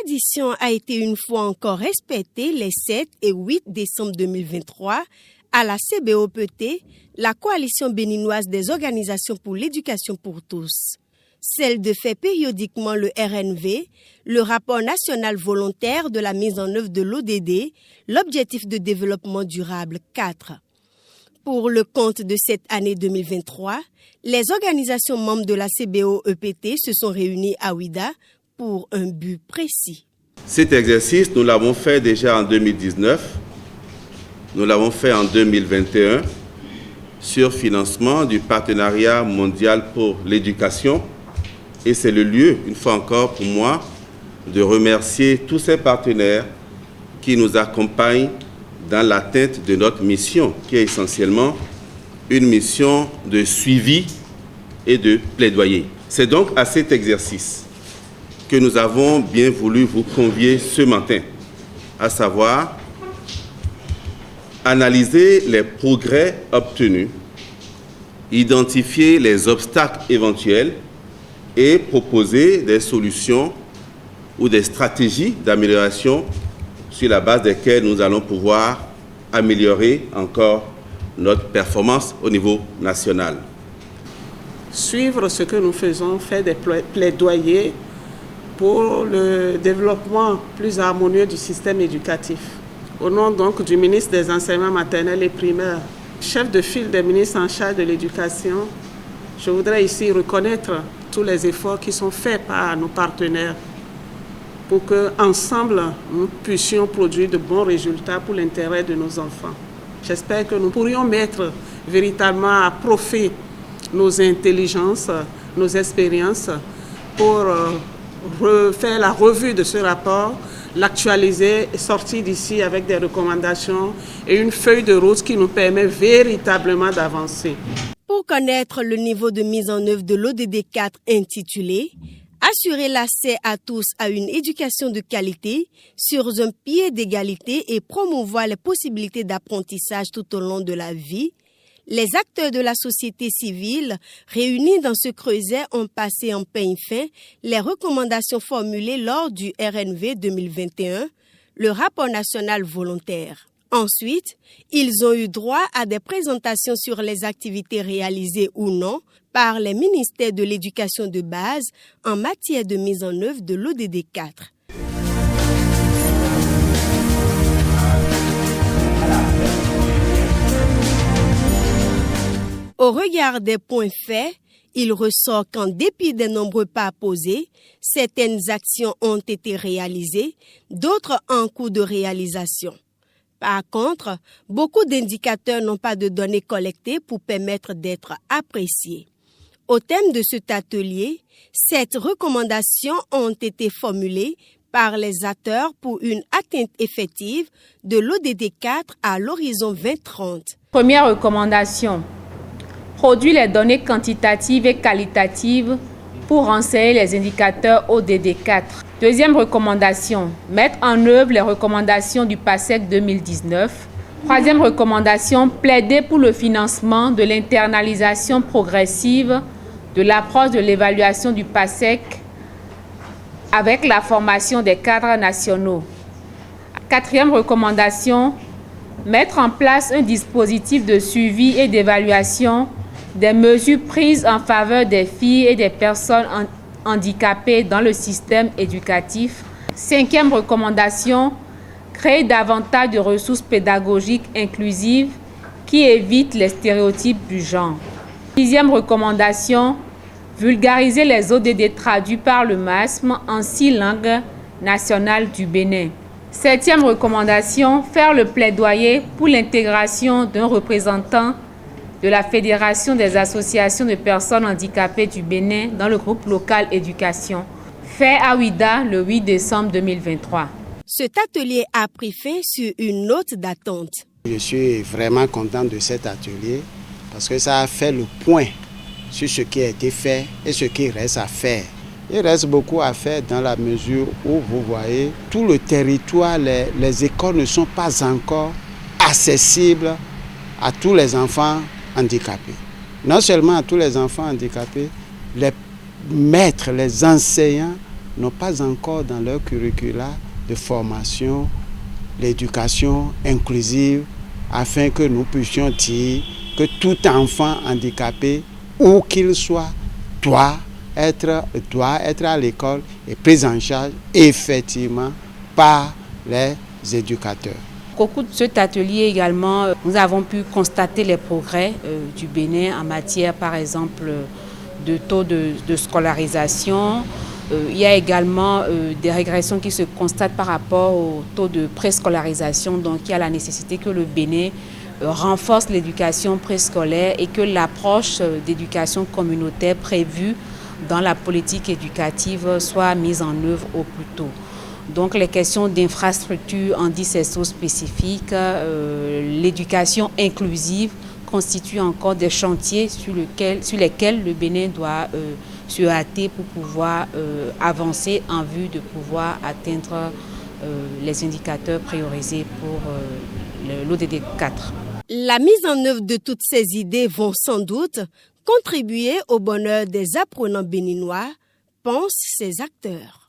tradition a été une fois encore respectée les 7 et 8 décembre 2023 à la CBOPT, la coalition béninoise des organisations pour l'éducation pour tous. Celle de faire périodiquement le RNV, le rapport national volontaire de la mise en œuvre de l'ODD, l'objectif de développement durable 4. Pour le compte de cette année 2023, les organisations membres de la CBOEPT se sont réunies à Ouida pour un but précis. Cet exercice, nous l'avons fait déjà en 2019, nous l'avons fait en 2021 sur financement du partenariat mondial pour l'éducation. Et c'est le lieu, une fois encore pour moi, de remercier tous ces partenaires qui nous accompagnent dans l'atteinte de notre mission, qui est essentiellement une mission de suivi et de plaidoyer. C'est donc à cet exercice que nous avons bien voulu vous convier ce matin, à savoir analyser les progrès obtenus, identifier les obstacles éventuels et proposer des solutions ou des stratégies d'amélioration sur la base desquelles nous allons pouvoir améliorer encore notre performance au niveau national. Suivre ce que nous faisons, faire des plaidoyers pour le développement plus harmonieux du système éducatif. Au nom donc du ministre des Enseignements maternels et primaires, chef de file des ministres en charge de l'éducation, je voudrais ici reconnaître tous les efforts qui sont faits par nos partenaires pour qu'ensemble, nous puissions produire de bons résultats pour l'intérêt de nos enfants. J'espère que nous pourrions mettre véritablement à profit nos intelligences, nos expériences pour refaire la revue de ce rapport, l'actualiser et sortir d'ici avec des recommandations et une feuille de route qui nous permet véritablement d'avancer. Pour connaître le niveau de mise en œuvre de l'ODD 4 intitulé « Assurer l'accès à tous à une éducation de qualité sur un pied d'égalité et promouvoir les possibilités d'apprentissage tout au long de la vie », les acteurs de la société civile réunis dans ce creuset ont passé en peigne fin les recommandations formulées lors du RNV 2021, le rapport national volontaire. Ensuite, ils ont eu droit à des présentations sur les activités réalisées ou non par les ministères de l'éducation de base en matière de mise en œuvre de l'ODD 4. Au regard des points faits, il ressort qu'en dépit des nombreux pas posés, certaines actions ont été réalisées, d'autres en cours de réalisation. Par contre, beaucoup d'indicateurs n'ont pas de données collectées pour permettre d'être appréciés. Au thème de cet atelier, 7 recommandations ont été formulées par les acteurs pour une atteinte effective de l'ODD 4 à l'horizon 2030. Première recommandation. Produire les données quantitatives et qualitatives pour renseigner les indicateurs ODD 4. Deuxième recommandation, mettre en œuvre les recommandations du PASEC 2019. Troisième recommandation, plaider pour le financement de l'internalisation progressive de l'approche de l'évaluation du PASEC avec la formation des cadres nationaux. Quatrième recommandation, mettre en place un dispositif de suivi et d'évaluation des mesures prises en faveur des filles et des personnes handicapées dans le système éducatif. Cinquième recommandation, créer davantage de ressources pédagogiques inclusives qui évitent les stéréotypes du genre. Sixième recommandation, vulgariser les ODD traduits par le MASM en 6 langues nationales du Bénin. Septième recommandation, faire le plaidoyer pour l'intégration d'un représentant de la Fédération des associations de personnes handicapées du Bénin dans le groupe local éducation, fait à Ouida le 8 décembre 2023. Cet atelier a pris fin sur une note d'attente. Je suis vraiment content de cet atelier parce que ça a fait le point sur ce qui a été fait et ce qui reste à faire. Il reste beaucoup à faire dans la mesure où vous voyez tout le territoire, les écoles ne sont pas encore accessibles à tous les enfants handicapés. Non seulement à tous les enfants handicapés, les maîtres, les enseignants n'ont pas encore dans leur curricula de formation l'éducation inclusive afin que nous puissions dire que tout enfant handicapé, où qu'il soit, doit être à l'école et pris en charge effectivement par les éducateurs. Au cours de cet atelier également, nous avons pu constater les progrès du Bénin en matière, par exemple, de taux de scolarisation. Il y a également des régressions qui se constatent par rapport au taux de préscolarisation. Donc, il y a la nécessité que le Bénin renforce l'éducation préscolaire et que l'approche d'éducation communautaire prévue dans la politique éducative soit mise en œuvre au plus tôt. Donc les questions d'infrastructures spécifiques, l'éducation inclusive constituent encore des chantiers sur lesquels le Bénin doit se hâter pour pouvoir avancer en vue de pouvoir atteindre les indicateurs priorisés pour l'ODD 4. La mise en œuvre de toutes ces idées vont sans doute contribuer au bonheur des apprenants béninois, pensent ces acteurs.